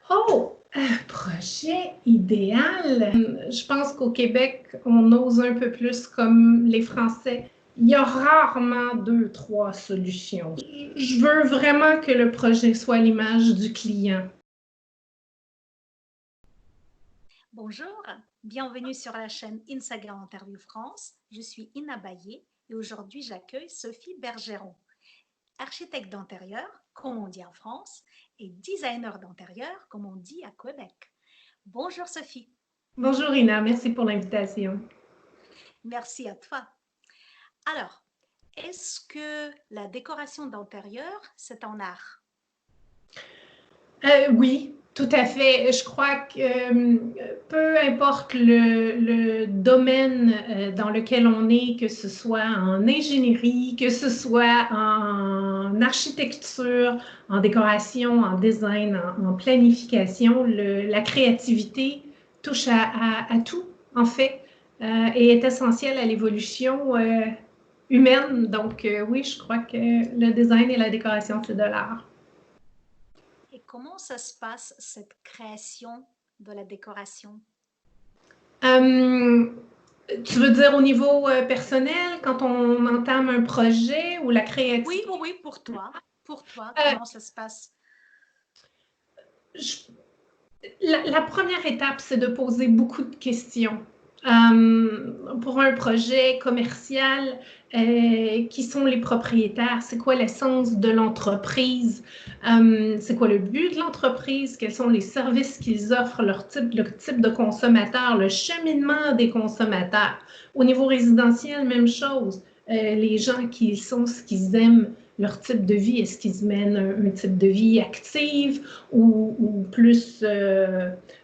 Oh, un projet idéal. Je pense qu'au Québec, on ose un peu plus comme les Français. Il y a rarement 2, 3 solutions. Je veux vraiment que le projet soit à l'image du client. Bonjour, bienvenue sur la chaîne Instagram Interview France. Je suis Ina Bayé et aujourd'hui j'accueille Sophie Bergeron, architecte d'intérieur, comme on dit en France, et designer d'intérieur, comme on dit à Québec. Bonjour Sophie. Bonjour Ina, merci pour l'invitation. Merci à toi. Alors, est-ce que la décoration d'intérieur, c'est un art? Oui, tout à fait. Je crois que peu importe le domaine dans lequel on est, que ce soit en ingénierie, que ce soit en architecture, en décoration, en design, en planification, la créativité touche à tout, en fait, et est essentielle à l'évolution humaine. Donc, oui, je crois que le design et la décoration, c'est de l'art. Et comment ça se passe, cette création de la décoration? Euh, Tu veux dire au niveau personnel, quand on entame un projet ou la Oui, créativité? oui, oui, pour toi, Euh, comment ça se passe? je- la première étape, c'est de poser beaucoup de questions. Pour un projet commercial, qui sont les propriétaires? C'est quoi l'essence de l'entreprise? C'est quoi le but de l'entreprise? Quels sont les services qu'ils offrent, le type de consommateur, le cheminement des consommateurs? Au niveau résidentiel, même chose. Les gens qui sont, ce qu'ils aiment, leur type de vie, est-ce qu'ils mènent un type de vie active ou plus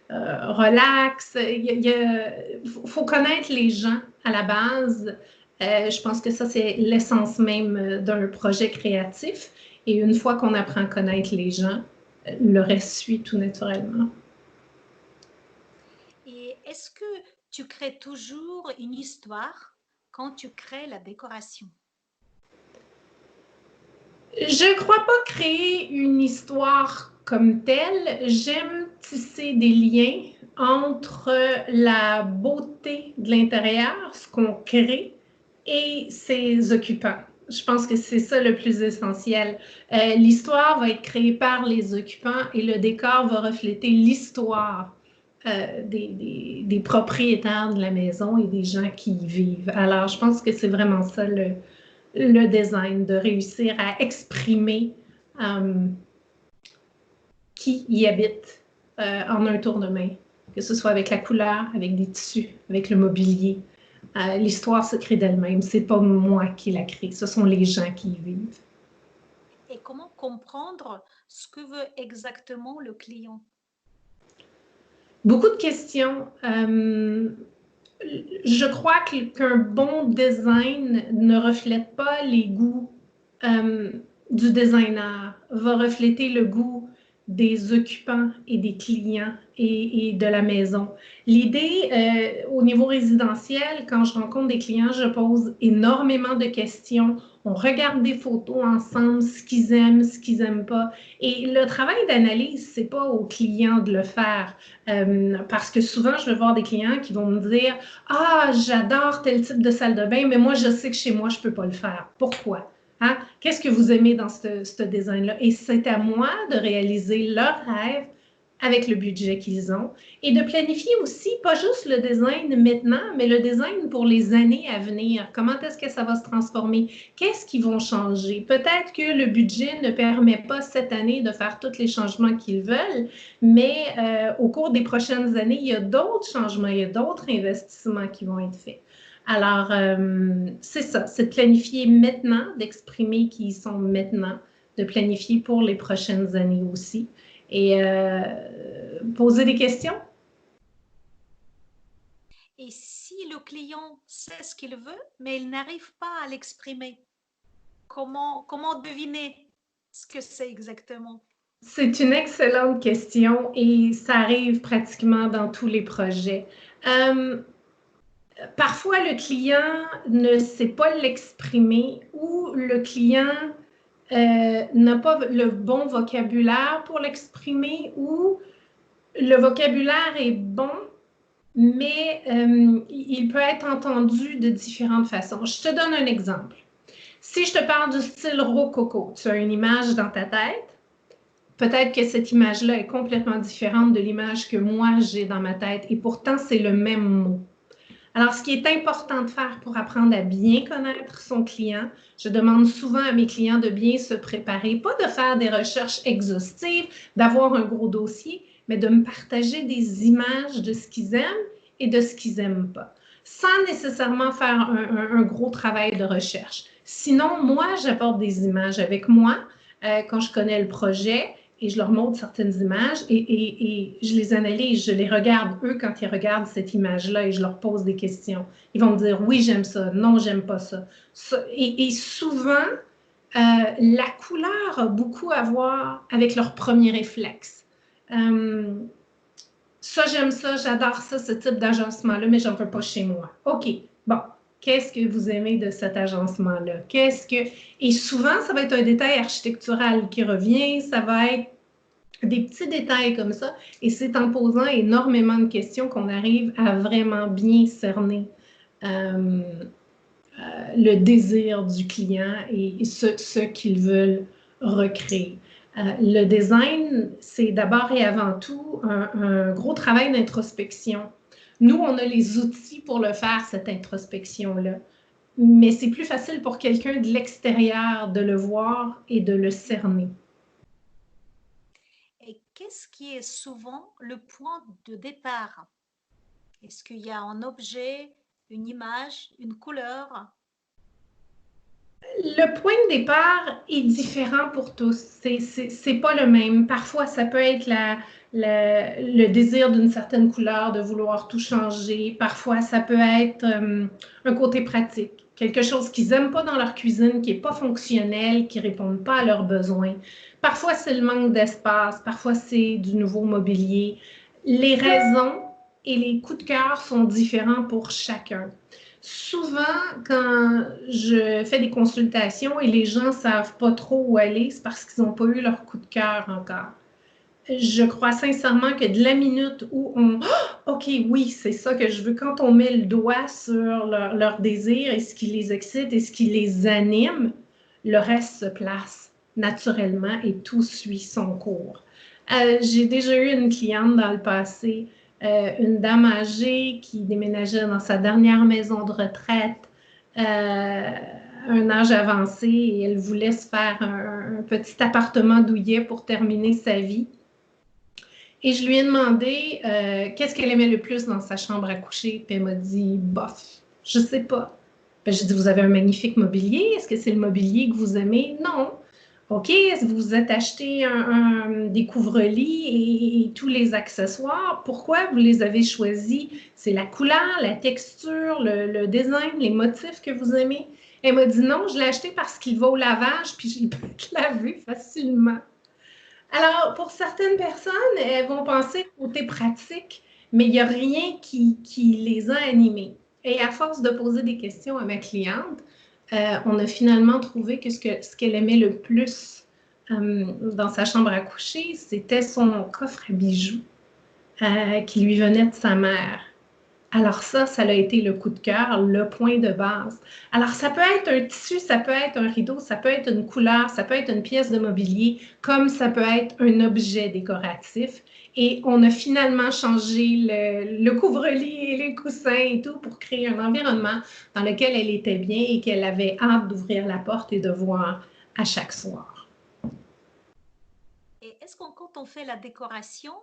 relax? Il faut connaître les gens à la base. Je pense que ça, c'est l'essence même d'un projet créatif. Et une fois qu'on apprend à connaître les gens, le reste suit tout naturellement. Et est-ce que tu crées toujours une histoire quand tu crées la décoration? Je ne crois pas créer une histoire comme telle. J'aime tisser des liens entre la beauté de l'intérieur, ce qu'on crée, et ses occupants. Je pense que c'est ça le plus essentiel. L'histoire va être créée par les occupants et le décor va refléter l'histoire des propriétaires de la maison et des gens qui y vivent. Alors, je pense que c'est vraiment ça le design, de réussir à exprimer euh, qui y habite en un tour de main, que ce soit avec la couleur, avec des tissus, avec le mobilier. L'histoire se crée d'elle-même. C'est pas moi qui la crée, ce sont les gens qui y vivent. Et comment comprendre ce que veut exactement le client? Beaucoup de questions. Je crois qu'un bon design ne reflète pas les goûts euh, du designer, va refléter le goût des occupants et des clients et de la maison. L'idée, au niveau résidentiel, quand je rencontre des clients, je pose énormément de questions. On regarde des photos ensemble, ce qu'ils aiment, ce qu'ils n'aiment pas. Et le travail d'analyse, c'est pas aux clients de le faire. Parce que souvent, je vais voir des clients qui vont me dire « Ah, j'adore tel type de salle de bain, mais moi, je sais que chez moi, je ne peux pas le faire. Pourquoi? Hein? Qu'est-ce que vous aimez dans ce design-là? » Et c'est à moi de réaliser leur rêve avec le budget qu'ils ont et de planifier aussi, pas juste le design maintenant, mais le design pour les années à venir. Comment est-ce que ça va se transformer? Qu'est-ce qu'ils vont changer? Peut-être que le budget ne permet pas cette année de faire tous les changements qu'ils veulent, mais au cours des prochaines années, il y a d'autres changements, il y a d'autres investissements qui vont être faits. Alors, c'est ça, c'est de planifier maintenant, d'exprimer qui ils sont maintenant, de planifier pour les prochaines années aussi et poser des questions. Et si le client sait ce qu'il veut, mais il n'arrive pas à l'exprimer, comment deviner ce que c'est exactement? C'est une excellente question et ça arrive pratiquement dans tous les projets. Euh, Parfois, le client ne sait pas l'exprimer ou le client n'a pas le bon vocabulaire pour l'exprimer ou Le vocabulaire est bon, mais il peut être entendu de différentes façons. Je te donne un exemple. Si je te parle du style rococo, tu as une image dans ta tête. Peut-être que cette image-là est complètement différente de l'image que moi j'ai dans ma tête et pourtant c'est le même mot. Alors, ce qui est important de faire pour apprendre à bien connaître son client, je demande souvent à mes clients de bien se préparer, pas de faire des recherches exhaustives, d'avoir un gros dossier, mais de me partager des images de ce qu'ils aiment et de ce qu'ils n'aiment pas, sans nécessairement faire un gros travail de recherche. Sinon, moi, j'apporte des images avec moi quand je connais le projet et je leur montre certaines images et je les analyse, je les regarde eux quand ils regardent cette image-là et je leur pose des questions. Ils vont me dire oui, j'aime ça, non, j'aime pas ça. Et souvent, la couleur a beaucoup à voir avec leur premier réflexe. Ça, j'aime ça, j'adore ça, ce type d'agencement-là, mais j'en veux pas chez moi. OK, bon, qu'est-ce que vous aimez de cet agencement-là? Et souvent, ça va être un détail architectural qui revient, ça va être des petits détails comme ça, et c'est en posant énormément de questions qu'on arrive à vraiment bien cerner le désir du client et ce qu'ils veulent recréer. Le design, c'est d'abord et avant tout un gros travail d'introspection. Nous, on a les outils pour le faire, cette introspection-là, mais c'est plus facile pour quelqu'un de l'extérieur de le voir et de le cerner. Et qu'est-ce qui est souvent le point de départ? Est-ce qu'il y a un objet, une image, une couleur? Le point de départ est différent pour tous. C'est pas le même. Parfois, ça peut être le désir d'une certaine couleur, de vouloir tout changer. Parfois, ça peut être un côté pratique. Quelque chose qu'ils n'aiment pas dans leur cuisine, qui n'est pas fonctionnel, qui ne répond pas à leurs besoins. Parfois, c'est le manque d'espace. Parfois, c'est du nouveau mobilier. Les raisons et les coups de cœur sont différents pour chacun. Souvent, quand je fais des consultations et les gens ne savent pas trop où aller, c'est parce qu'ils n'ont pas eu leur coup de cœur encore. Je crois sincèrement que de la minute où on oh, OK, oui, c'est ça que je veux, quand on met le doigt sur leur désir et ce qui les excite et ce qui les anime, le reste se place naturellement et tout suit son cours. J'ai déjà eu une cliente dans le passé, une dame âgée qui déménageait dans sa dernière maison de retraite, un âge avancé, et elle voulait se faire un petit appartement douillet pour terminer sa vie. Et je lui ai demandé qu'est-ce qu'elle aimait le plus dans sa chambre à coucher. Puis elle m'a dit, bof, je sais pas. Ben, j'ai dit, vous avez un magnifique mobilier. Est-ce que c'est le mobilier que vous aimez? Non. OK, est-ce que vous vous êtes acheté des couvre-lits et tous les accessoires? Pourquoi vous les avez choisis? C'est la couleur, la texture, le design, les motifs que vous aimez? Elle m'a dit non, je l'ai acheté parce qu'il va au lavage, puis il peut être lavé facilement. Alors, pour certaines personnes, elles vont penser au côté pratique, mais il n'y a rien qui les a animées. Et à force de poser des questions à ma cliente, on a finalement trouvé que ce qu'elle aimait le plus dans sa chambre à coucher, c'était son coffre à bijoux qui lui venait de sa mère. Alors ça a été le coup de cœur, le point de base. Alors ça peut être un tissu, ça peut être un rideau, ça peut être une couleur, ça peut être une pièce de mobilier, comme ça peut être un objet décoratif. Et on a finalement changé le couvre-lit et les coussins et tout pour créer un environnement dans lequel elle était bien et qu'elle avait hâte d'ouvrir la porte et de voir à chaque soir. Et est-ce qu'on, quand on fait la décoration,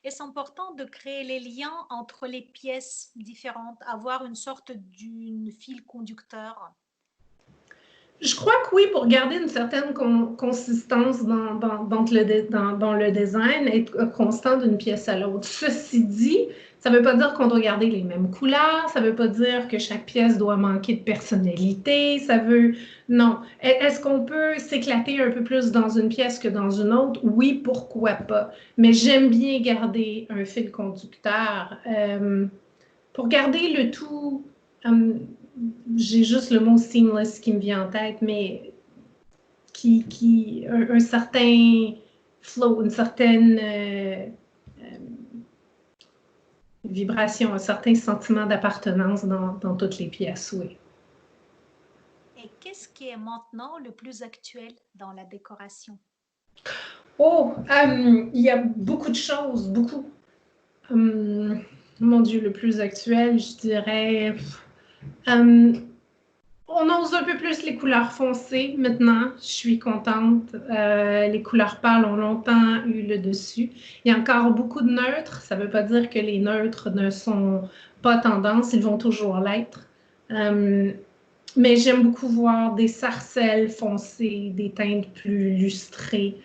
est-ce important de créer les liens entre les pièces différentes, avoir une sorte d'une fil conducteur? Je crois que oui, pour garder une certaine consistance dans le design, être constant d'une pièce à l'autre. Ceci dit, ça ne veut pas dire qu'on doit garder les mêmes couleurs, ça ne veut pas dire que chaque pièce doit manquer de personnalité, ça veut... Non. Est-ce qu'on peut s'éclater un peu plus dans une pièce que dans une autre? Oui, pourquoi pas. Mais j'aime bien garder un fil conducteur pour garder le tout... j'ai juste le mot seamless qui me vient en tête, mais un certain flow, une certaine vibration, un certain sentiment d'appartenance dans toutes les pièces, oui. Et qu'est-ce qui est maintenant le plus actuel dans la décoration? Oh, il y a beaucoup de choses, beaucoup. Mon Dieu, le plus actuel, je dirais. On ose un peu plus les couleurs foncées maintenant. Je suis contente. Les couleurs pâles ont longtemps eu le dessus. Il y a encore beaucoup de neutres. Ça ne veut pas dire que les neutres ne sont pas tendance. Ils vont toujours l'être. Mais j'aime beaucoup voir des sarcelles foncées, des teintes plus lustrées,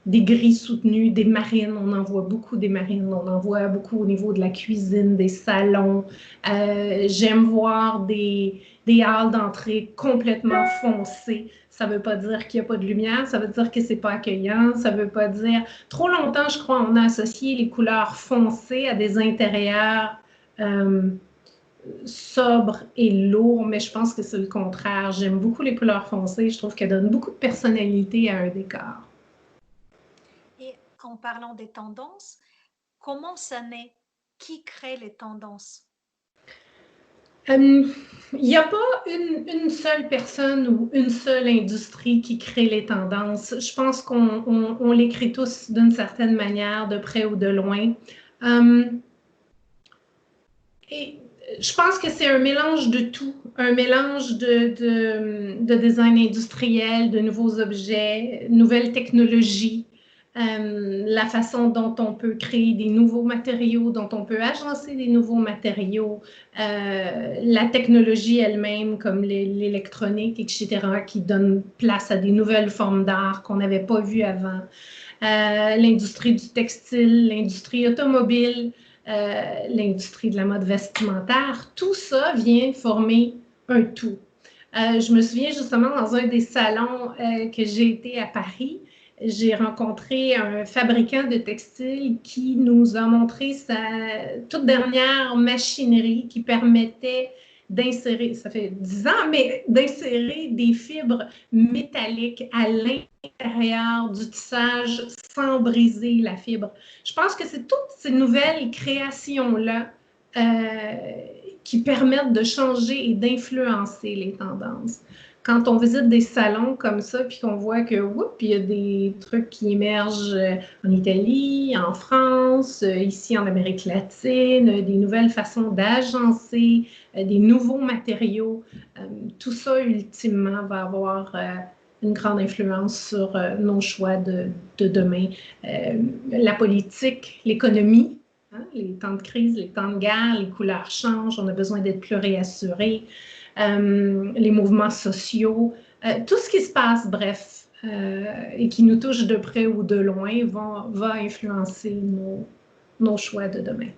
des gris soutenus, des marines. On en voit beaucoup des marines. On en voit beaucoup au niveau de la cuisine, des salons. J'aime voir des halles d'entrée complètement foncées. Ça ne veut pas dire qu'il n'y a pas de lumière, ça veut dire que c'est pas accueillant, ça ne veut pas dire... Trop longtemps, je crois, on a associé les couleurs foncées à des intérieurs sobre et lourd, mais je pense que c'est le contraire. J'aime beaucoup les couleurs foncées. Je trouve qu'elles donnent beaucoup de personnalité à un décor. Et en parlant des tendances, comment ça naît? Qui crée les tendances? Il n'y a pas une seule personne ou une seule industrie qui crée les tendances. Je pense qu'on les crée tous d'une certaine manière, de près ou de loin. Et je pense que c'est un mélange de tout, un mélange de design industriel, de nouveaux objets, nouvelles technologies, la façon dont on peut créer des nouveaux matériaux, dont on peut agencer des nouveaux matériaux, la technologie elle-même comme l'électronique, etc., qui donne place à des nouvelles formes d'art qu'on n'avait pas vues avant. L'industrie du textile, l'industrie automobile, l'industrie de la mode vestimentaire, tout ça vient former un tout. Je me souviens justement dans un des salons que j'ai été à Paris, j'ai rencontré un fabricant de textiles qui nous a montré sa toute dernière machinerie qui permettait d'insérer, ça fait 10 ans, mais d'insérer des fibres métalliques à l'intérieur du tissage sans briser la fibre. Je pense que c'est toutes ces nouvelles créations-là qui permettent de changer et d'influencer les tendances. Quand on visite des salons comme ça, puis qu'on voit que, oups, il y a des trucs qui émergent en Italie, en France, ici en Amérique latine, des nouvelles façons d'agencer, des nouveaux matériaux, tout ça, ultimement, va avoir une grande influence sur nos choix de demain. La politique, l'économie, hein, les temps de crise, les temps de guerre, les couleurs changent, on a besoin d'être plus réassurés. Les mouvements sociaux, tout ce qui se passe, bref, et qui nous touche de près ou de loin, va influencer nos choix de demain.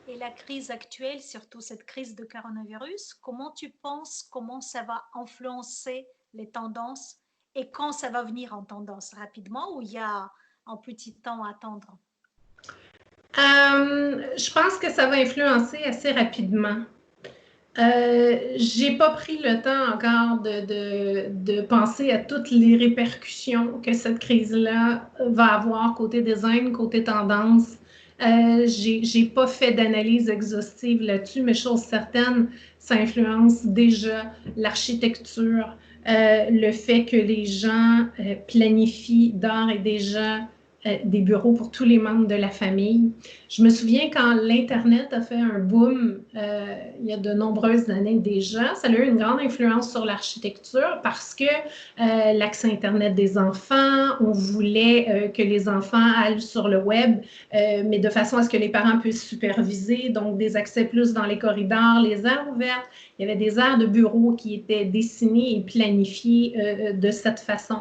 Et la crise actuelle, surtout cette crise de coronavirus, comment tu penses, comment ça va influencer les tendances et quand ça va venir en tendance? Rapidement ou il y a un petit temps à attendre? Je pense que ça va influencer assez rapidement. J'ai pas pris le temps encore de penser à toutes les répercussions que cette crise-là va avoir côté design, côté tendance. J'ai pas fait d'analyse exhaustive là-dessus, mais chose certaine, ça influence déjà l'architecture, le fait que les gens planifient d'ores et déjà des bureaux pour tous les membres de la famille. Je me souviens quand l'Internet a fait un boom il y a de nombreuses années déjà, ça a eu une grande influence sur l'architecture parce que l'accès Internet des enfants, on voulait que les enfants aillent sur le web, mais de façon à ce que les parents puissent superviser, donc des accès plus dans les corridors, les aires ouvertes. Il y avait des aires de bureaux qui étaient dessinées et planifiées de cette façon.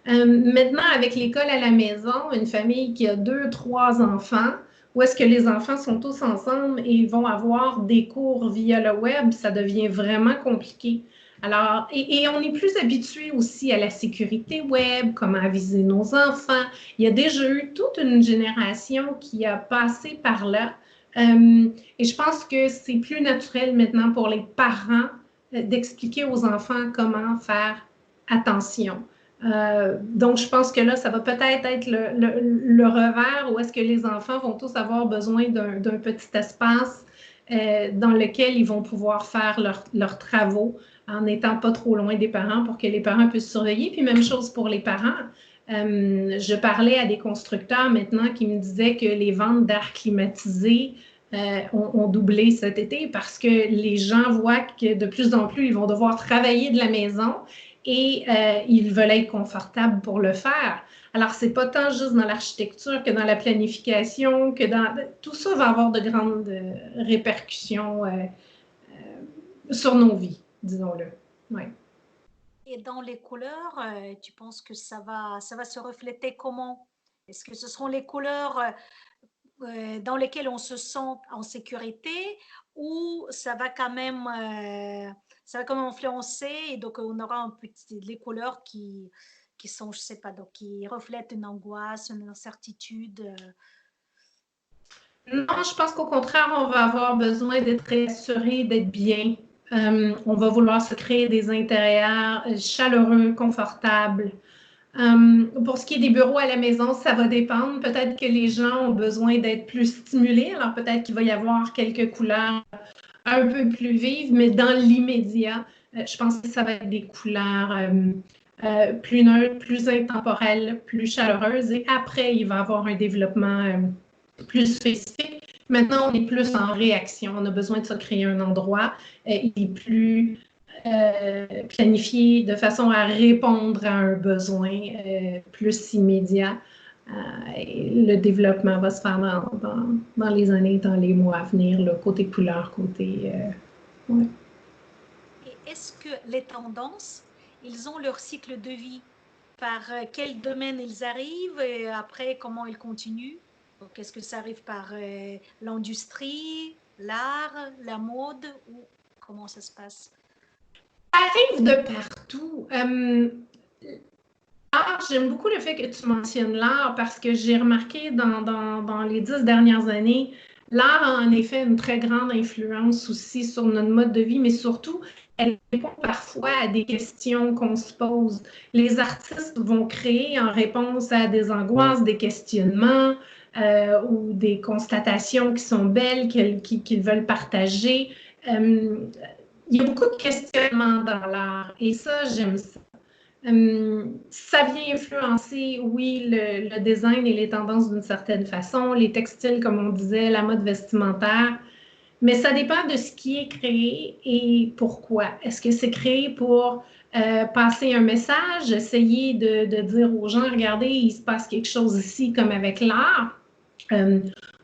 Maintenant, avec l'école à la maison, une famille qui a 2, 3 enfants, où est-ce que les enfants sont tous ensemble et vont avoir des cours via le web, ça devient vraiment compliqué. Alors, et on est plus habitué aussi à la sécurité web, comment aviser nos enfants. Il y a déjà eu toute une génération qui a passé par là. Et je pense que c'est plus naturel maintenant pour les parents d'expliquer aux enfants comment faire attention. Donc, je pense que là, ça va peut-être être le revers où est-ce que les enfants vont tous avoir besoin d'un petit espace dans lequel ils vont pouvoir faire leurs travaux en n'étant pas trop loin des parents pour que les parents puissent surveiller. Puis même chose pour les parents. Je parlais à des constructeurs maintenant qui me disaient que les ventes d'air climatisé ont doublé cet été parce que les gens voient que de plus en plus, ils vont devoir travailler de la maison et ils veulent être confortables pour le faire. Alors, ce n'est pas tant juste dans l'architecture que dans la planification, que dans... Tout ça va avoir de grandes répercussions sur nos vies, disons-le. Ouais. Et dans les couleurs, tu penses que ça va se refléter comment? Est-ce que ce seront les couleurs dans lesquelles on se sent en sécurité ou ça va quand même influencer et donc on aura un petit, les couleurs qui sont, je sais pas, donc qui reflètent une angoisse, une incertitude. Non, je pense qu'au contraire, on va avoir besoin d'être rassuré, d'être bien. On va vouloir se créer des intérieurs chaleureux, confortables. Pour ce qui est des bureaux à la maison, ça va dépendre. Peut-être que les gens ont besoin d'être plus stimulés. Alors peut-être qu'il va y avoir quelques couleurs un peu plus vives, mais dans l'immédiat, je pense que ça va être des couleurs plus neutres, plus intemporelles, plus chaleureuses. Et après, il va y avoir un développement plus spécifique. Maintenant, on est plus en réaction. On a besoin de se créer un endroit. Il est plus planifié de façon à répondre à un besoin plus immédiat. Le développement va se faire dans les années, dans les mois à venir, là, côté couleur, côté... ouais. Et est-ce que les tendances, ils ont leur cycle de vie? Par quel domaine ils arrivent et après comment ils continuent? Donc, est-ce que ça arrive par l'industrie, l'art, la mode ou comment ça se passe? Ça arrive de partout. J'aime beaucoup le fait que tu mentionnes l'art parce que j'ai remarqué dans les 10 dernières années, l'art a en effet une très grande influence aussi sur notre mode de vie, mais surtout, elle répond parfois à des questions qu'on se pose. Les artistes vont créer en réponse à des angoisses, des questionnements ou des constatations qui sont belles, qu'ils veulent partager. Il y a beaucoup de questionnements dans l'art et ça, j'aime ça. Ça vient influencer, oui, le design et les tendances d'une certaine façon, les textiles, comme on disait, la mode vestimentaire, mais ça dépend de ce qui est créé et pourquoi. Est-ce que c'est créé pour passer un message, essayer de dire aux gens, regardez, il se passe quelque chose ici, comme avec l'art?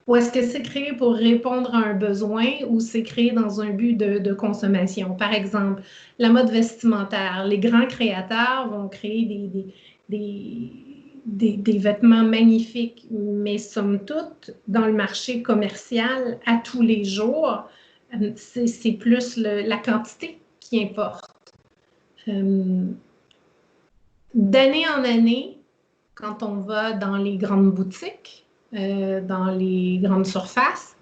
Ou est-ce que c'est créé pour répondre à un besoin ou c'est créé dans un but de consommation? Par exemple, la mode vestimentaire. Les grands créateurs vont créer des vêtements magnifiques, mais somme toute, dans le marché commercial, à tous les jours, c'est plus la quantité qui importe. D'année en année, quand on va dans les grandes boutiques, dans les grandes surfaces,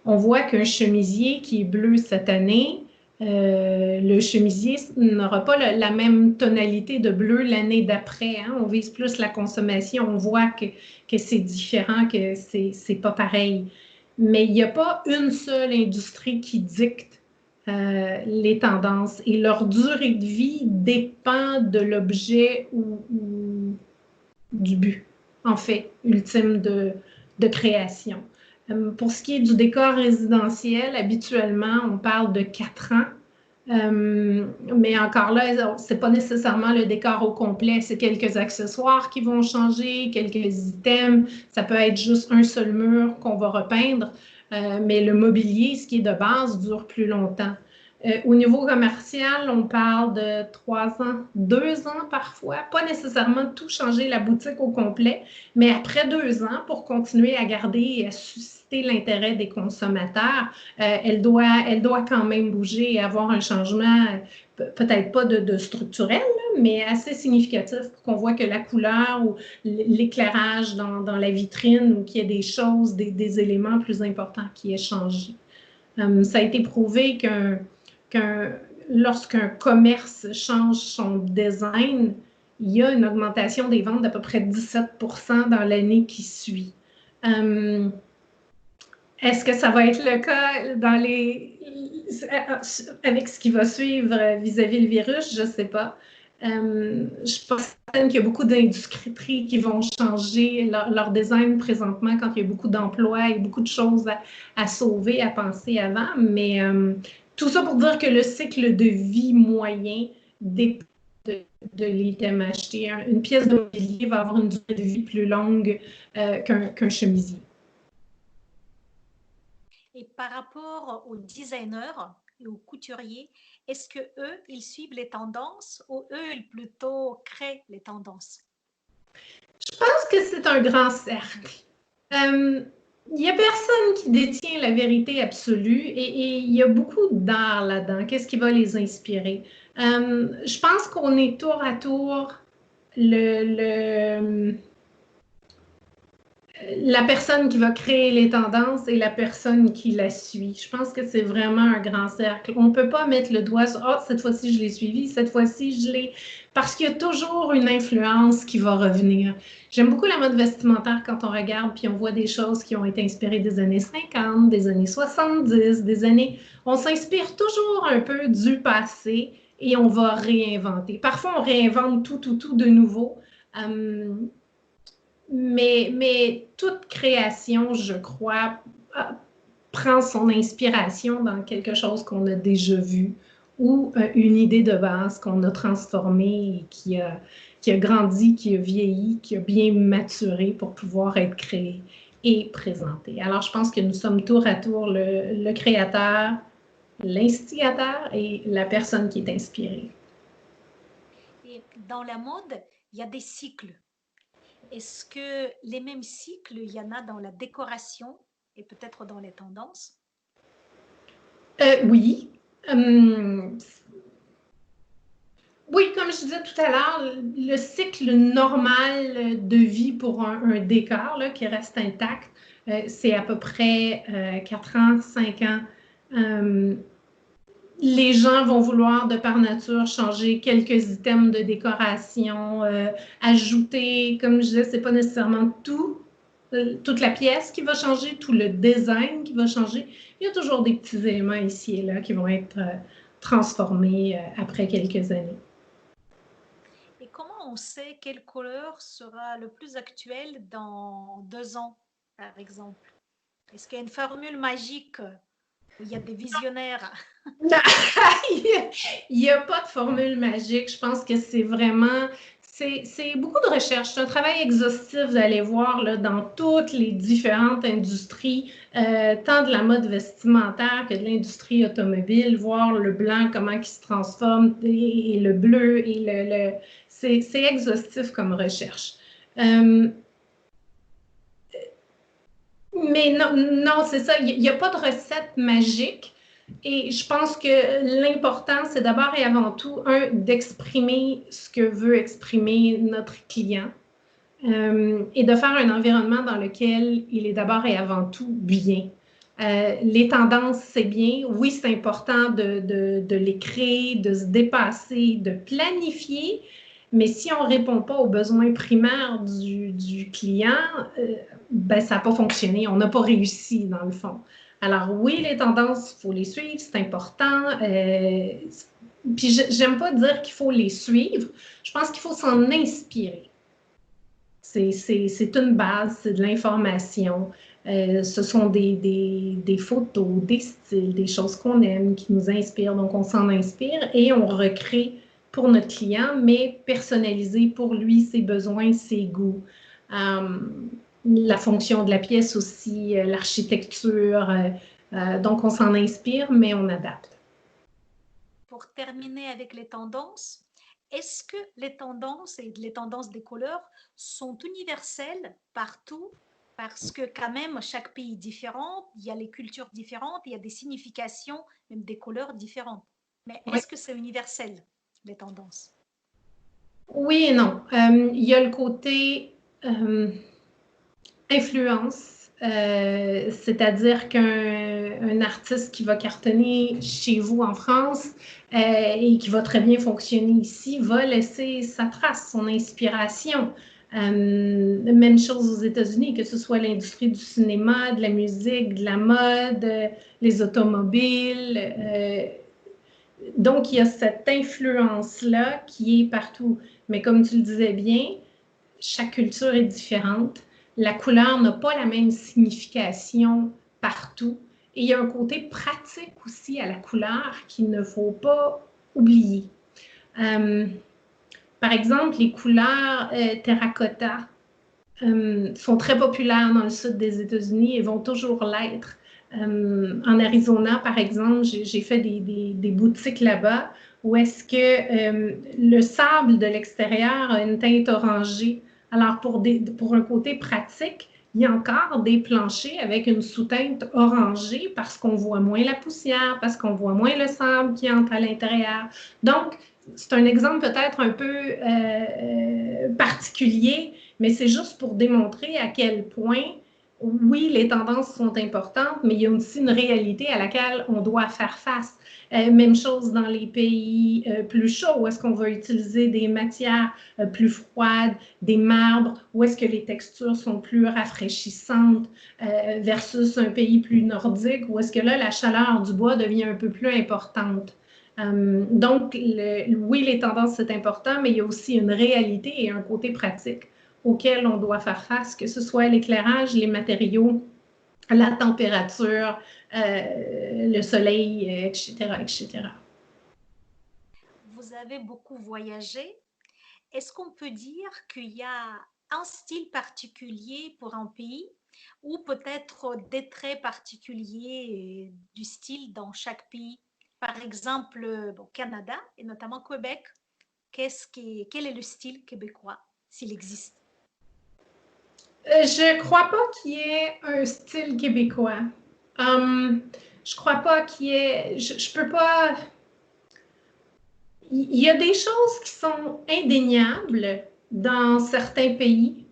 on voit qu'un chemisier qui est bleu cette année, le chemisier n'aura pas la même tonalité de bleu l'année d'après. Hein? On vise plus la consommation, on voit que c'est différent, que c'est pas pareil. Mais il n'y a pas une seule industrie qui dicte les tendances et leur durée de vie dépend de l'objet ou du but, en fait, ultime de création. Pour ce qui est du décor résidentiel, habituellement, on parle de 4 ans. Mais encore là, c'est pas nécessairement le décor au complet, c'est quelques accessoires qui vont changer, quelques items. Ça peut être juste un seul mur qu'on va repeindre, mais le mobilier, ce qui est de base, dure plus longtemps. Au niveau commercial, on parle de 3 ans, 2 ans parfois, pas nécessairement tout changer la boutique au complet, mais après 2 ans, pour continuer à garder et à susciter l'intérêt des consommateurs, elle doit quand même bouger et avoir un changement, peut-être pas de structurel, mais assez significatif pour qu'on voit que la couleur ou l'éclairage dans la vitrine ou qu'il y ait des choses, des éléments plus importants qui aient changé. Ça a été prouvé lorsqu'un commerce change son design, il y a une augmentation des ventes d'à peu près 17% dans l'année qui suit. Est-ce que ça va être le cas avec ce qui va suivre vis-à-vis le virus? Je ne sais pas. Je pense qu'il y a beaucoup d'industries qui vont changer leur design présentement quand il y a beaucoup d'emplois et beaucoup de choses à sauver, à penser avant. Mais tout ça pour dire que le cycle de vie moyen dépend de l'item acheté. Une pièce de mobilier va avoir une durée de vie plus longue qu'un chemisier. Et par rapport aux designers et aux couturiers, est-ce que eux, ils suivent les tendances ou eux, ils plutôt créent les tendances? Je pense que c'est un grand cercle. Il n'y a personne qui détient la vérité absolue et il y a beaucoup d'art là-dedans. Qu'est-ce qui va les inspirer? Je pense qu'on est tour à tour la personne qui va créer les tendances et la personne qui la suit. Je pense que c'est vraiment un grand cercle. On ne peut pas mettre le doigt sur « Ah, cette fois-ci, je l'ai suivi, cette fois-ci, je l'ai... » Parce qu'il y a toujours une influence qui va revenir. J'aime beaucoup la mode vestimentaire quand on regarde puis on voit des choses qui ont été inspirées des années 50, des années 70, des années... On s'inspire toujours un peu du passé et on va réinventer. Parfois, on réinvente tout de nouveau. Mais toute création, je crois, prend son inspiration dans quelque chose qu'on a déjà vu ou une idée de base qu'on a transformée et qui a grandi, qui a vieilli, qui a bien maturé pour pouvoir être créé et présenté. Alors, je pense que nous sommes tour à tour le créateur, l'instigateur et la personne qui est inspirée. Et dans la mode, il y a des cycles. Est-ce que les mêmes cycles, il y en a dans la décoration et peut-être dans les tendances? Oui. Oui, comme je disais tout à l'heure, le cycle normal de vie pour un décor là, qui reste intact, c'est à peu près 4 ans, 5 ans. Les gens vont vouloir, de par nature, changer quelques items de décoration, ajouter, comme je disais, c'est pas nécessairement toute la pièce qui va changer, tout le design qui va changer. Il y a toujours des petits éléments ici et là qui vont être transformés après quelques années. Et comment on sait quelle couleur sera le plus actuelle dans 2 ans, par exemple? Est-ce qu'il y a une formule magique où il y a des visionnaires? Il n'y a pas de formule magique. Je pense que c'est vraiment... C'est beaucoup de recherche. C'est un travail exhaustif d'aller voir là, dans toutes les différentes industries, tant de la mode vestimentaire que de l'industrie automobile, voir le blanc, comment il se transforme, et le bleu. C'est exhaustif comme recherche. Mais non, c'est ça. Il n'y a pas de recette magique. Et je pense que l'important, c'est d'abord et avant tout, d'exprimer ce que veut exprimer notre client et de faire un environnement dans lequel il est d'abord et avant tout bien. Les tendances, c'est bien. Oui, c'est important de les créer, de se dépasser, de planifier. Mais si on ne répond pas aux besoins primaires du client, ben, ça n'a pas fonctionné. On n'a pas réussi, dans le fond. Alors oui, les tendances, il faut les suivre, c'est important. Puis j'aime pas dire qu'il faut les suivre. Je pense qu'il faut s'en inspirer. C'est une base, c'est de l'information. Ce sont des photos, des styles, des choses qu'on aime, qui nous inspirent. Donc, on s'en inspire et on recrée pour notre client, mais personnalisé pour lui, ses besoins, ses goûts. La fonction de la pièce aussi, l'architecture. Donc, on s'en inspire, mais on adapte. Pour terminer avec les tendances, est-ce que les tendances et les tendances des couleurs sont universelles partout? Parce que quand même, chaque pays est différent, il y a les cultures différentes, il y a des significations, même des couleurs différentes. Mais Oui. est-ce que c'est universel, les tendances? Oui et non. Il y a le côté influence. c'est-à-dire qu'un artiste qui va cartonner chez vous en France et qui va très bien fonctionner ici va laisser sa trace, son inspiration. Même chose aux États-Unis, que ce soit l'industrie du cinéma, de la musique, de la mode, les automobiles. Donc, il y a cette influence-là qui est partout. Mais comme tu le disais bien, chaque culture est différente. La couleur n'a pas la même signification partout. Et il y a un côté pratique aussi à la couleur qu'il ne faut pas oublier. Par exemple, les couleurs terracotta sont très populaires dans le sud des États-Unis et vont toujours l'être. En Arizona, par exemple, j'ai fait des boutiques là-bas où est-ce que le sable de l'extérieur a une teinte orangée. Alors, pour un côté pratique, il y a encore des planchers avec une sous-teinte orangée parce qu'on voit moins la poussière, parce qu'on voit moins le sable qui entre à l'intérieur. Donc, c'est un exemple peut-être un peu particulier, mais c'est juste pour démontrer à quel point, oui, les tendances sont importantes, mais il y a aussi une réalité à laquelle on doit faire face. Même chose dans les pays plus chauds, où est-ce qu'on va utiliser des matières plus froides, des marbres, où est-ce que les textures sont plus rafraîchissantes versus un pays plus nordique, où est-ce que là, la chaleur du bois devient un peu plus importante. Donc, oui, les tendances, c'est important, mais il y a aussi une réalité et un côté pratique auquel on doit faire face, que ce soit l'éclairage, les matériaux, la température, le soleil, etc., etc. Vous avez beaucoup voyagé. Est-ce qu'on peut dire qu'il y a un style particulier pour un pays ou peut-être des traits particuliers du style dans chaque pays? Par exemple, au Canada et notamment Québec, quel est le style québécois, s'il existe? Je crois pas qu'il y ait un style québécois. Je crois pas qu'il y ait... Je peux pas... Il y a des choses qui sont indéniables dans certains pays,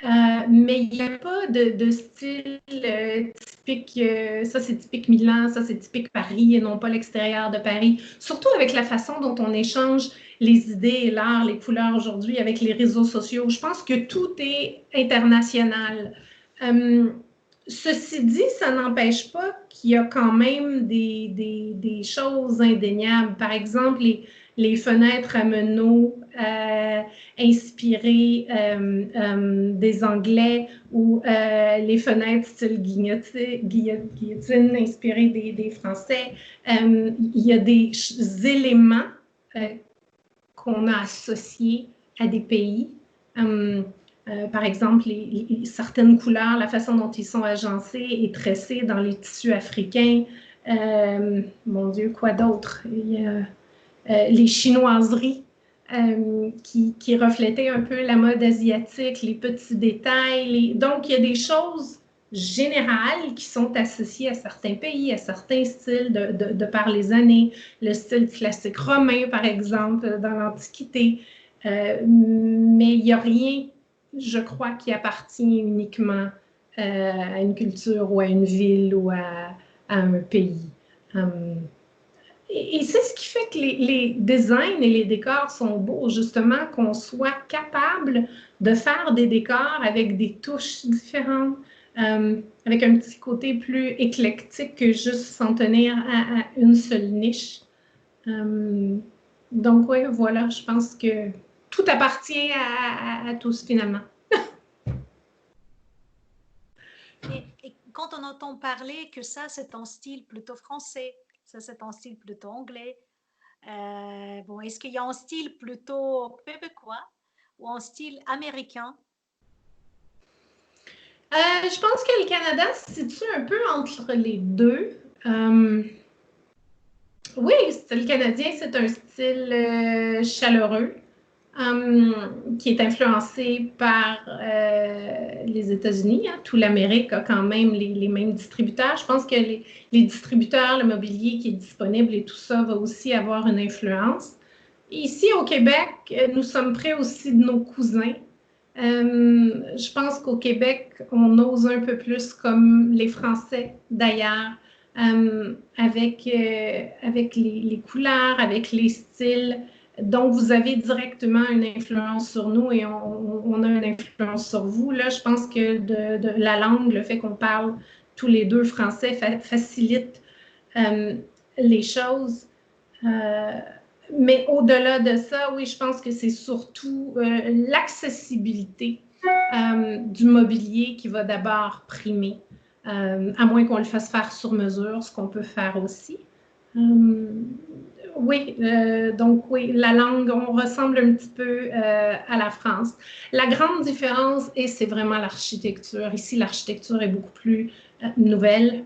mais il n'y a pas de style typique, ça c'est typique Milan, ça c'est typique Paris et non pas l'extérieur de Paris. Surtout avec la façon dont on échange les idées, l'art, les couleurs aujourd'hui avec les réseaux sociaux. Je pense que tout est international. Ceci dit, ça n'empêche pas qu'il y a quand même des choses indéniables. Par exemple, les fenêtres à meneaux inspirées des Anglais ou les fenêtres style guillotine inspirées des Français. Il y a des éléments qu'on a associés à des pays. Par exemple, certaines couleurs, la façon dont ils sont agencés et tressés dans les tissus africains. Mon Dieu, quoi d'autre? Il y a les chinoiseries qui reflétaient un peu la mode asiatique, les petits détails. Donc, il y a des choses générales qui sont associées à certains pays, à certains styles de par les années. Le style classique romain, par exemple, dans l'Antiquité. Mais il n'y a rien, je crois, qui appartient uniquement à une culture ou à une ville ou à un pays. Et c'est ce qui fait que les designs et les décors sont beaux, justement, qu'on soit capable de faire des décors avec des touches différentes, avec un petit côté plus éclectique que juste s'en tenir à une seule niche. Donc, oui, voilà, je pense que tout appartient à tous, finalement. Et quand on entend parler que ça, c'est un style plutôt français, ça, c'est un style plutôt anglais, bon, est-ce qu'il y a un style plutôt québécois ou un style américain? Je pense que le Canada se situe un peu entre les deux. Oui, le style canadien, c'est un style chaleureux qui est influencé par les États-Unis. Hein. Tout l'Amérique a quand même les mêmes distributeurs. Je pense que les distributeurs, le mobilier qui est disponible et tout ça va aussi avoir une influence. Ici, au Québec, nous sommes près aussi de nos cousins. Je pense qu'au Québec, on ose un peu plus comme les Français d'ailleurs, avec les couleurs, avec les styles. Donc, vous avez directement une influence sur nous et on a une influence sur vous. Là, je pense que de la langue, le fait qu'on parle tous les deux français facilite les choses. Mais au-delà de ça, oui, je pense que c'est surtout l'accessibilité du mobilier qui va d'abord primer, à moins qu'on le fasse faire sur mesure, ce qu'on peut faire aussi. Oui, donc oui, la langue, on ressemble un petit peu à la France. La grande différence, et c'est vraiment l'architecture. Ici, l'architecture est beaucoup plus nouvelle.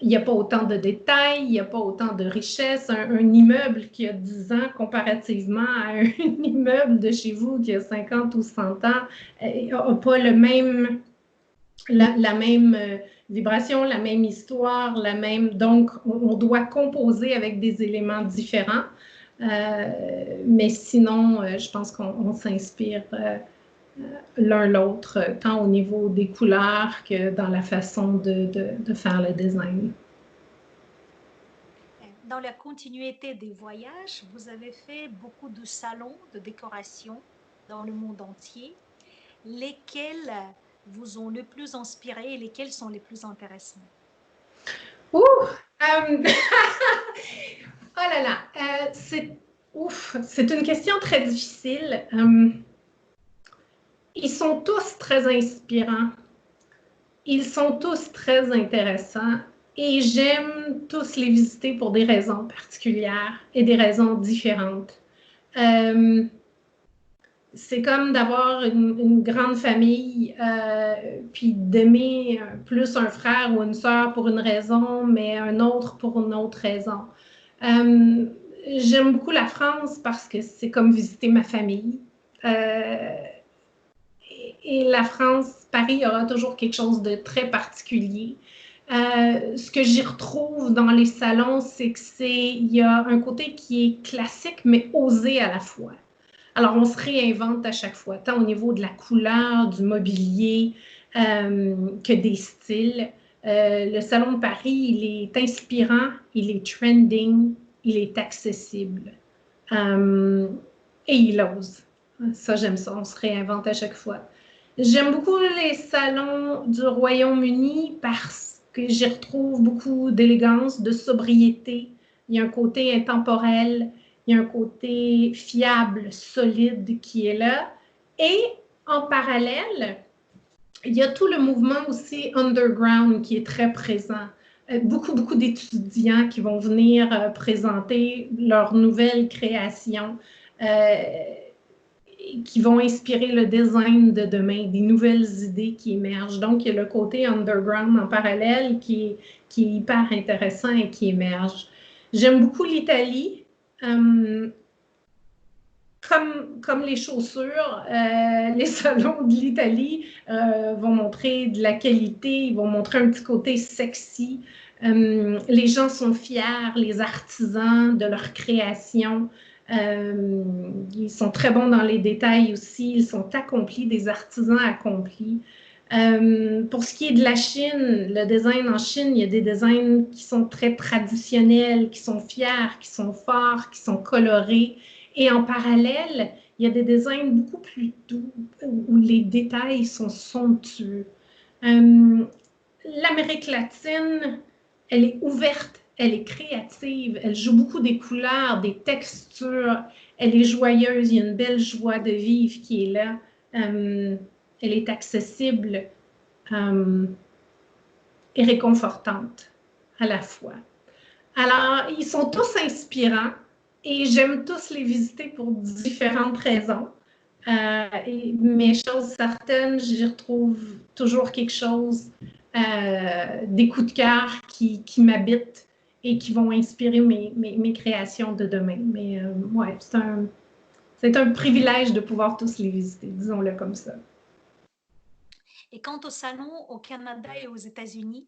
Il n'y a pas autant de détails, il n'y a pas autant de richesse. Un immeuble qui a 10 ans comparativement à un immeuble de chez vous qui a 50 ou 100 ans n'a pas le même, la même vibration, la même histoire, la même. Donc, on doit composer avec des éléments différents. Mais sinon, je pense qu'on s'inspire l'un l'autre, tant au niveau des couleurs que dans la façon de faire le design. Dans la continuité des voyages, vous avez fait beaucoup de salons de décoration dans le monde entier. Lesquels vous ont le plus inspiré et lesquels sont les plus intéressants? Ouh! Euh, oh là là! C'est une question très difficile. Ils sont tous très inspirants. Ils sont tous très intéressants et j'aime tous les visiter pour des raisons particulières et des raisons différentes. Euh, c'est comme d'avoir une grande famille, puis d'aimer plus un frère ou une sœur pour une raison, mais un autre pour une autre raison. Euh, J'aime beaucoup la France parce que c'est comme visiter ma famille. Euh, et la France, Paris aura toujours quelque chose de très particulier. Ce que j'y retrouve dans les salons, c'est il y a un côté qui est classique, mais osé à la fois. Alors, on se réinvente à chaque fois, tant au niveau de la couleur, du mobilier, que des styles. Le Salon de Paris, il est inspirant, il est trending, il est accessible. Euh, et il ose. Ça, j'aime ça, on se réinvente à chaque fois. J'aime beaucoup les salons du Royaume-Uni parce que j'y retrouve beaucoup d'élégance, de sobriété. Il y a un côté intemporel, il y a un côté fiable, solide qui est là. Et en parallèle, il y a tout le mouvement aussi underground qui est très présent. Beaucoup d'étudiants qui vont venir présenter leurs nouvelles créations, qui vont inspirer le design de demain, des nouvelles idées qui émergent. Donc, il y a le côté underground en parallèle qui est hyper intéressant et qui émerge. J'aime beaucoup l'Italie. Comme les chaussures, les salons de l'Italie vont montrer de la qualité, ils vont montrer un petit côté sexy. Les gens sont fiers, les artisans de leur création. Ils sont très bons dans les détails aussi, ils sont accomplis, des artisans accomplis. Pour ce qui est de la Chine, le design en Chine, il y a des designs qui sont très traditionnels, qui sont fiers, qui sont forts, qui sont colorés. Et en parallèle, il y a des designs beaucoup plus doux, où les détails sont somptueux. L'Amérique latine, elle est ouverte, elle est créative, elle joue beaucoup des couleurs, des textures, elle est joyeuse, il y a une belle joie de vivre qui est là. Elle est accessible et réconfortante à la fois. Alors, ils sont tous inspirants et j'aime tous les visiter pour différentes raisons. Mais chose certaine, j'y retrouve toujours quelque chose, des coups de cœur qui m'habitent et qui vont inspirer mes créations de demain. Mais ouais, c'est un privilège de pouvoir tous les visiter, disons-le comme ça. Et quant au salon au Canada et aux États-Unis?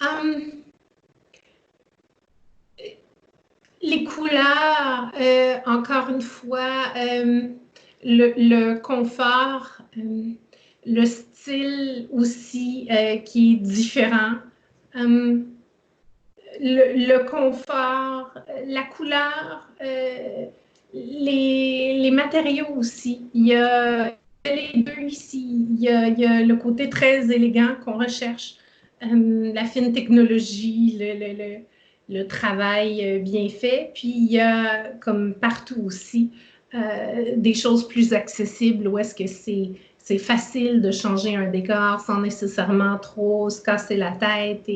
Um, Les couleurs, encore une fois, le confort, le style aussi qui est différent. Le confort, la couleur, les matériaux aussi. Il y a les deux ici. Il y a le côté très élégant qu'on recherche, la fine technologie, le travail bien fait. Puis il y a, comme partout aussi, des choses plus accessibles où est-ce que c'est facile de changer un décor sans nécessairement trop se casser la tête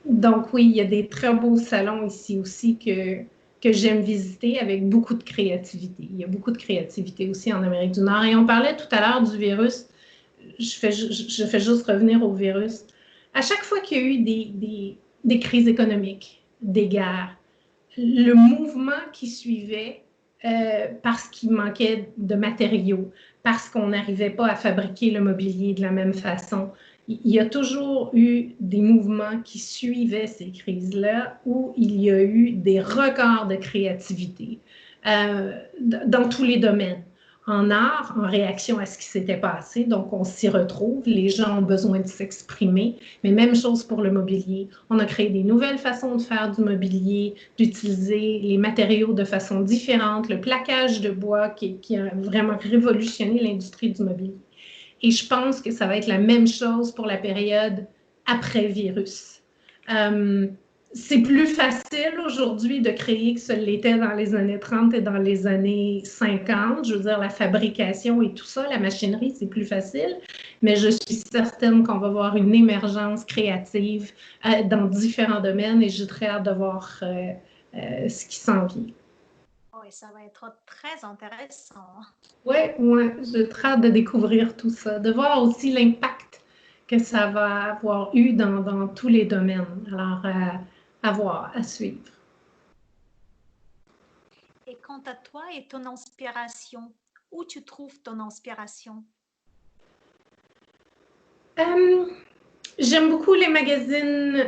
donc oui, il y a des très beaux salons ici aussi que j'aime visiter avec beaucoup de créativité. Il y a beaucoup de créativité aussi en Amérique du Nord. Et on parlait tout à l'heure du virus. Je fais juste revenir au virus. À chaque fois qu'il y a eu des crises économiques, des guerres, le mouvement qui suivait, parce qu'il manquait de matériaux, parce qu'on n'arrivait pas à fabriquer le mobilier de la même façon, il y a toujours eu des mouvements qui suivaient ces crises-là où il y a eu des records de créativité dans tous les domaines. En art, en réaction à ce qui s'était passé, donc on s'y retrouve, les gens ont besoin de s'exprimer, mais même chose pour le mobilier. On a créé des nouvelles façons de faire du mobilier, d'utiliser les matériaux de façon différente, le plaquage de bois qui a vraiment révolutionné l'industrie du mobilier. Et je pense que ça va être la même chose pour la période après-virus. C'est plus facile aujourd'hui de créer que ce l'était dans les années 30 et dans les années 50. Je veux dire, la fabrication et tout ça, la machinerie, c'est plus facile. Mais je suis certaine qu'on va voir une émergence créative dans différents domaines et j'ai très hâte de voir ce qui s'en vient. Oui, ça va être très intéressant. Oui, ouais, j'ai très hâte de découvrir tout ça, de voir aussi l'impact que ça va avoir eu dans tous les domaines. Alors, à voir, à suivre. Et quant à toi et ton inspiration, où tu trouves ton inspiration? Euh, J'aime beaucoup les magazines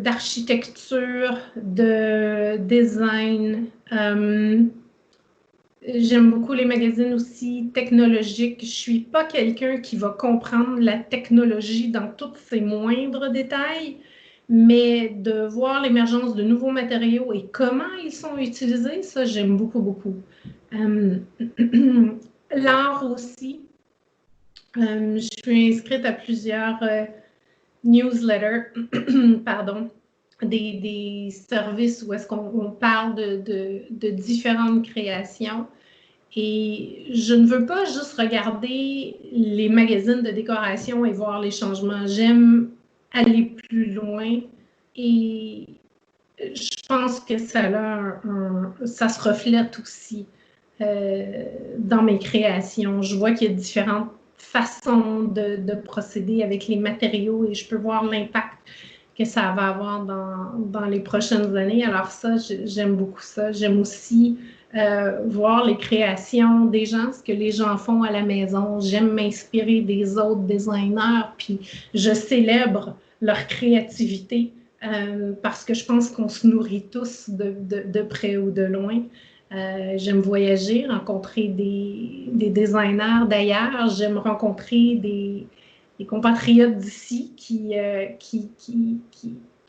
d'architecture, de design. J'aime beaucoup les magazines aussi technologiques. Je ne suis pas quelqu'un qui va comprendre la technologie dans tous ses moindres détails, mais de voir l'émergence de nouveaux matériaux et comment ils sont utilisés, ça, j'aime beaucoup, beaucoup. Euh, L'art aussi. Je suis inscrite à plusieurs newsletters, pardon, des services où est-ce qu'on parle de différentes créations. Et je ne veux pas juste regarder les magazines de décoration et voir les changements. J'aime aller plus loin et je pense que ça se reflète aussi dans mes créations. Je vois qu'il y a différentes façons de procéder avec les matériaux et je peux voir l'impact que ça va avoir dans les prochaines années. Alors ça, j'aime beaucoup ça. J'aime aussi voir les créations des gens, ce que les gens font à la maison. J'aime m'inspirer des autres designers, puis je célèbre leur créativité parce que je pense qu'on se nourrit tous de près ou de loin. J'aime voyager, rencontrer des designers d'ailleurs. J'aime rencontrer des compatriotes d'ici il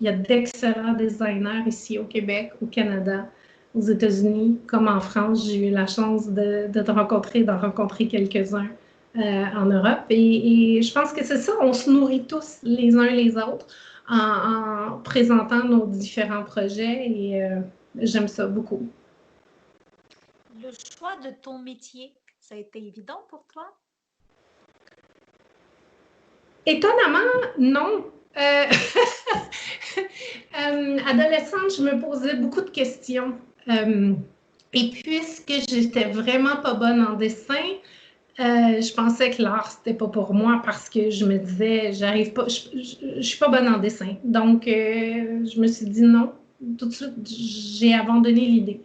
y a d'excellents designers ici au Québec, au Canada, aux États-Unis, comme en France. J'ai eu la chance de te rencontrer, d'en rencontrer quelques-uns en Europe. Et je pense que c'est ça, on se nourrit tous les uns les autres en présentant nos différents projets et j'aime ça beaucoup. Le choix de ton métier, ça a été évident pour toi? Étonnamment, non. Adolescente, je me posais beaucoup de questions. Et puisque j'étais vraiment pas bonne en dessin, je pensais que l'art, c'était pas pour moi parce que je me disais, j'arrive pas, je suis pas bonne en dessin. Donc, je me suis dit non. Tout de suite, j'ai abandonné l'idée.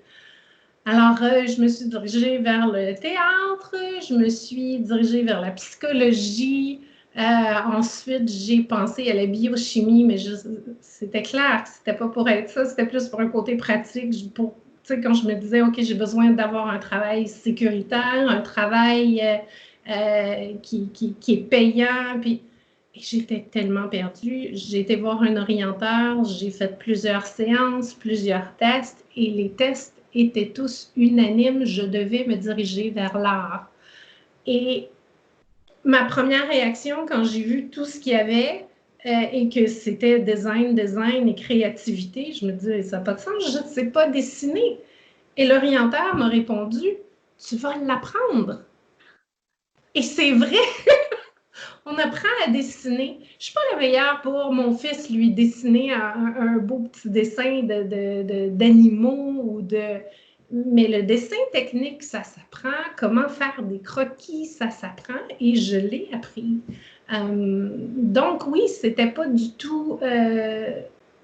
Alors, je me suis dirigée vers le théâtre, je me suis dirigée vers la psychologie, Ensuite, j'ai pensé à la biochimie, mais c'était clair que c'était pas pour être ça, c'était plus pour un côté pratique. Quand je me disais, OK, j'ai besoin d'avoir un travail sécuritaire, un travail qui est payant, puis j'étais tellement perdue. J'ai été voir un orienteur, j'ai fait plusieurs séances, plusieurs tests, et les tests étaient tous unanimes. Je devais me diriger vers l'art. Et ma première réaction quand j'ai vu tout ce qu'il y avait et que c'était design et créativité, je me disais, ça n'a pas de sens, je ne sais pas dessiner. Et l'orienteur m'a répondu, tu vas l'apprendre. Et c'est vrai, on apprend à dessiner. Je ne suis pas la meilleure pour mon fils lui dessiner un beau petit dessin d'animaux ou de... Mais le dessin technique, ça s'apprend. Comment faire des croquis, ça s'apprend. Et je l'ai appris. Donc oui, c'était pas du tout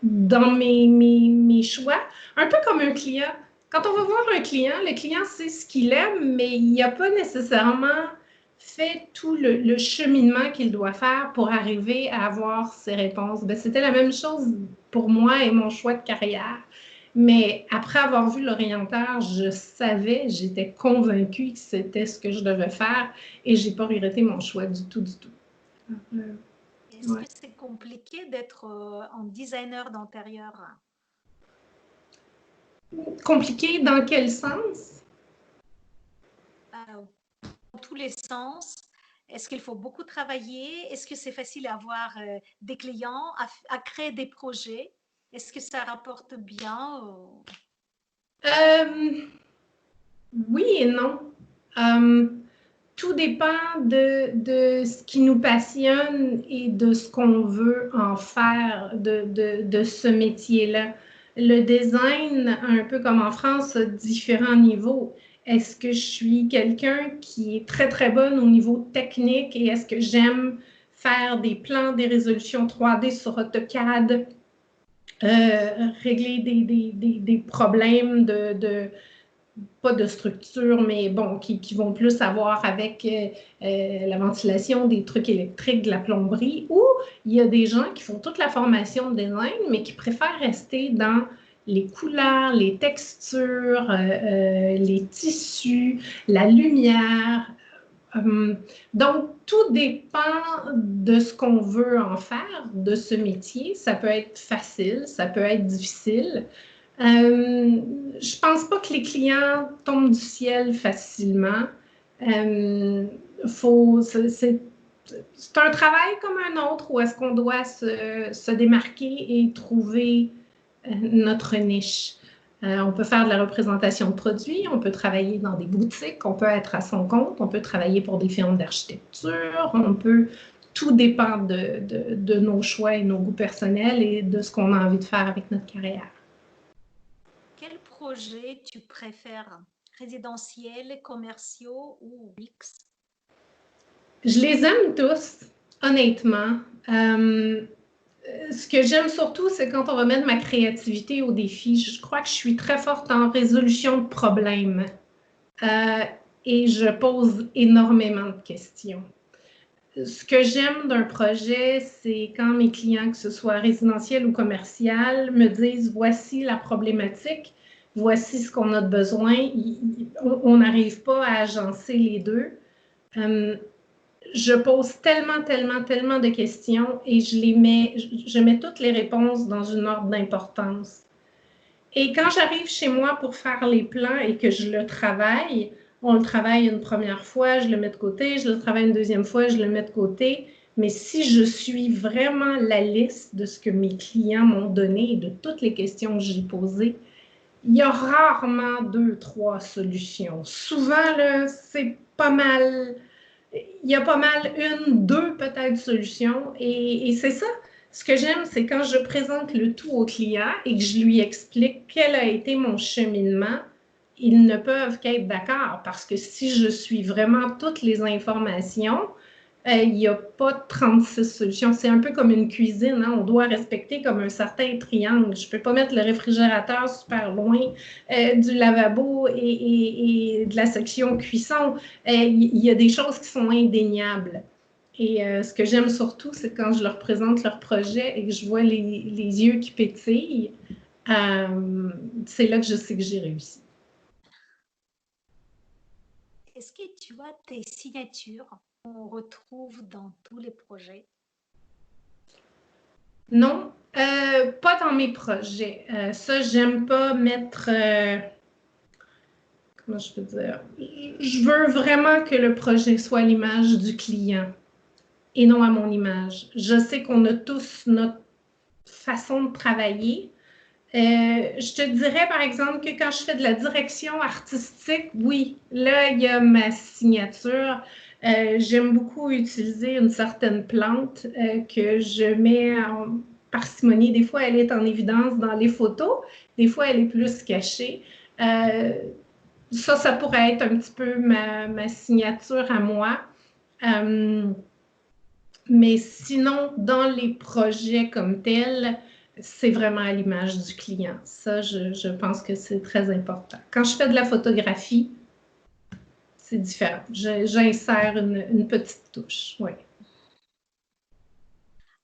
dans mes choix. Un peu comme un client. Quand on va voir un client, le client sait ce qu'il aime, mais il n'a pas nécessairement fait tout le cheminement qu'il doit faire pour arriver à avoir ses réponses. Ben, c'était la même chose pour moi et mon choix de carrière. Mais après avoir vu l'orienteur, je savais, j'étais convaincue que c'était ce que je devais faire et je n'ai pas regretté mon choix du tout, du tout. Est-ce que c'est compliqué d'être en designer d'intérieur? Compliqué dans quel sens? Dans tous les sens. Est-ce qu'il faut beaucoup travailler? Est-ce que c'est facile à avoir des clients, à créer des projets? Est-ce que ça rapporte bien? Oui et non. Tout dépend de ce qui nous passionne et de ce qu'on veut en faire de ce métier-là. Le design, un peu comme en France, a différents niveaux. Est-ce que je suis quelqu'un qui est très, très bonne au niveau technique et est-ce que j'aime faire des plans, des résolutions 3D sur AutoCAD, régler des problèmes pas de structure, mais bon, qui vont plus avoir avec la ventilation, des trucs électriques, de la plomberie, ou il y a des gens qui font toute la formation de design, mais qui préfèrent rester dans les couleurs, les textures, les tissus, la lumière. Donc, tout dépend de ce qu'on veut en faire, de ce métier. Ça peut être facile, ça peut être difficile. Je pense pas que les clients tombent du ciel facilement. C'est un travail comme un autre où est-ce qu'on doit se démarquer et trouver notre niche. On peut faire de la représentation de produits, on peut travailler dans des boutiques, on peut être à son compte, on peut travailler pour des firmes d'architecture, tout dépend de nos choix et nos goûts personnels et de ce qu'on a envie de faire avec notre carrière. Quel projet tu préfères? Résidentiels, commerciaux ou mix? Je les aime tous, honnêtement. Ce que j'aime surtout, c'est quand on va mettre ma créativité au défi. Je crois que je suis très forte en résolution de problèmes et je pose énormément de questions. Ce que j'aime d'un projet, c'est quand mes clients, que ce soit résidentiel ou commercial, me disent voici la problématique, voici ce qu'on a de besoin. On n'arrive pas à agencer les deux. Je pose tellement de questions et je mets toutes les réponses dans une ordre d'importance. Et quand j'arrive chez moi pour faire les plans et que je le travaille, on le travaille une première fois, je le mets de côté, je le travaille une deuxième fois, je le mets de côté. Mais si je suis vraiment la liste de ce que mes clients m'ont donné et de toutes les questions que j'ai posées, il y a rarement 2, 3 solutions. Souvent, là, c'est pas mal... Il y a pas mal 1, 2 peut-être solutions. Et c'est ça. Ce que j'aime, c'est quand je présente le tout au client et que je lui explique quel a été mon cheminement, ils ne peuvent qu'être d'accord parce que si je suis vraiment toutes les informations, il n'y a pas de 36 solutions. C'est un peu comme une cuisine. Hein? On doit respecter comme un certain triangle. Je ne peux pas mettre le réfrigérateur super loin du lavabo et de la section cuisson. Il y a des choses qui sont indéniables. Et ce que j'aime surtout, c'est quand je leur présente leur projet et que je vois les yeux qui pétillent, c'est là que je sais que j'ai réussi. Est-ce que tu as tes signatures qu'on retrouve dans tous les projets? Non, pas dans mes projets. Ça, j'aime pas mettre... comment je peux dire? Je veux vraiment que le projet soit à l'image du client et non à mon image. Je sais qu'on a tous notre façon de travailler. Je te dirais, par exemple, que quand je fais de la direction artistique, oui, là, il y a ma signature. J'aime beaucoup utiliser une certaine plante que je mets en parcimonie. Des fois, elle est en évidence dans les photos. Des fois, elle est plus cachée. Ça pourrait être un petit peu ma signature à moi. Mais sinon, dans les projets comme tels, c'est vraiment à l'image du client. Ça, je pense que c'est très important. Quand je fais de la photographie, c'est différent. J'insère une petite touche, oui.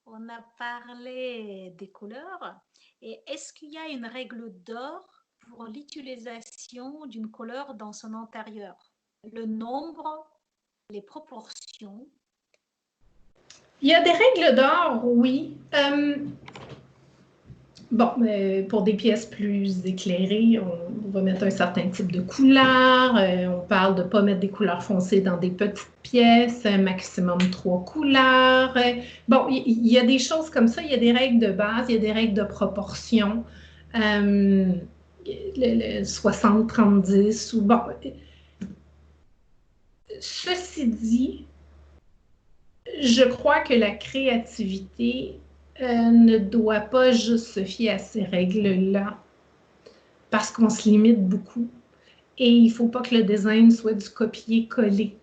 On a parlé des couleurs. Et est-ce qu'il y a une règle d'or pour l'utilisation d'une couleur dans son intérieur? Le nombre, les proportions? Il y a des règles d'or, oui. Bon, pour des pièces plus éclairées, on va mettre un certain type de couleur. On parle de ne pas mettre des couleurs foncées dans des petites pièces, un maximum 3 couleurs. Bon, il y a des choses comme ça, il y a des règles de base, il y a des règles de proportion. Le 60-30 ou bon. Ceci dit, je crois que la créativité ne doit pas juste se fier à ces règles-là parce qu'on se limite beaucoup. Et il ne faut pas que le design soit du copier-coller.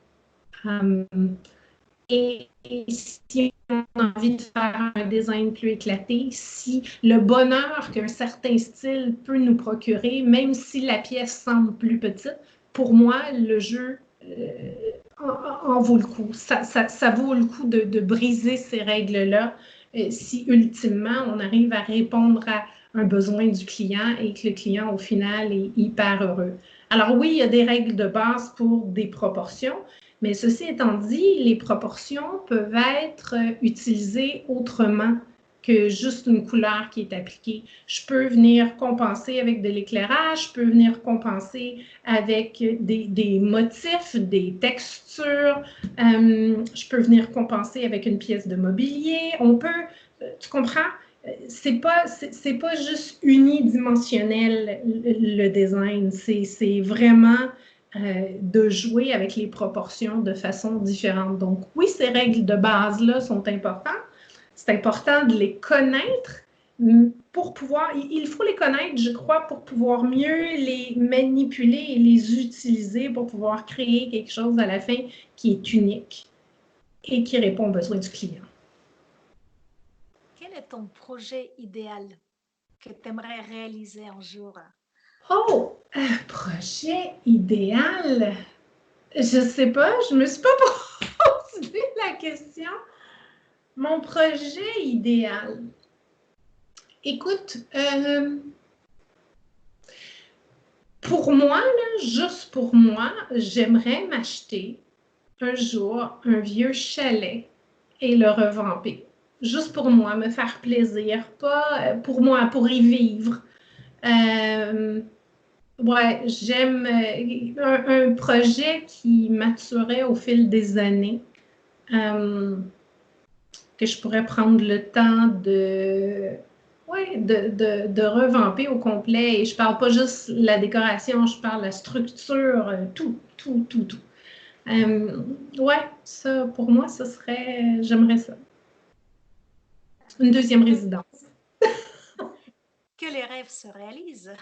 Et si on a envie de faire un design plus éclaté, si le bonheur qu'un certain style peut nous procurer, même si la pièce semble plus petite, pour moi, le jeu en vaut le coup. Ça vaut le coup de briser ces règles-là si ultimement on arrive à répondre à un besoin du client et que le client, au final, est hyper heureux. Alors oui, il y a des règles de base pour des proportions, mais ceci étant dit, les proportions peuvent être utilisées autrement que juste une couleur qui est appliquée. Je peux venir compenser avec de l'éclairage, je peux venir compenser avec des motifs, des textures, je peux venir compenser avec une pièce de mobilier. On peut, tu comprends? C'est pas juste unidimensionnel le design, c'est vraiment de jouer avec les proportions de façon différente. Donc oui, ces règles de base-là sont importantes. C'est important de les connaître pour pouvoir, il faut les connaître, je crois, pour pouvoir mieux les manipuler et les utiliser pour pouvoir créer quelque chose à la fin qui est unique et qui répond aux besoins du client. Quel est ton projet idéal que tu aimerais réaliser un jour? Oh, un projet idéal? Je sais pas, je me suis pas posé la question. Mon projet idéal. Écoute, pour moi, là, juste pour moi, j'aimerais m'acheter un jour un vieux chalet et le revamper. Juste pour moi, me faire plaisir, pas pour moi, pour y vivre. Ouais, j'aime un projet qui maturait au fil des années, que je pourrais prendre le temps ouais, de revamper au complet. Et je parle pas juste la décoration, je parle la structure, tout, tout, tout, tout. Ouais, ça, pour moi, ce serait, j'aimerais ça. Une deuxième résidence. Que les rêves se réalisent.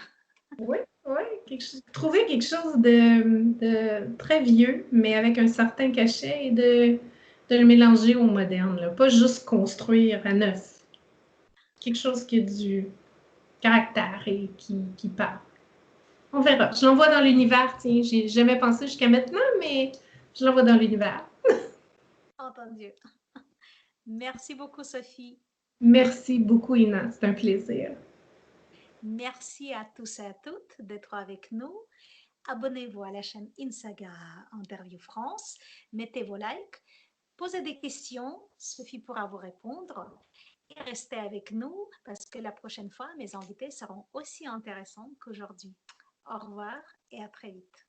Oui, oui, trouver quelque chose de très vieux, mais avec un certain cachet et de le mélanger au moderne, là. Pas juste construire à neuf. Quelque chose qui a du caractère et qui parle. On verra. Je l'envoie dans l'univers, tiens, j'ai jamais pensé jusqu'à maintenant, mais je l'envoie dans l'univers. Entendu. Merci beaucoup, Sophie. Merci beaucoup, Ina. C'est un plaisir. Merci à tous et à toutes d'être avec nous. Abonnez-vous à la chaîne Insaga Interview France. Mettez vos likes. Posez des questions. Sophie pourra vous répondre. Et restez avec nous parce que la prochaine fois, mes invités seront aussi intéressants qu'aujourd'hui. Au revoir et à très vite.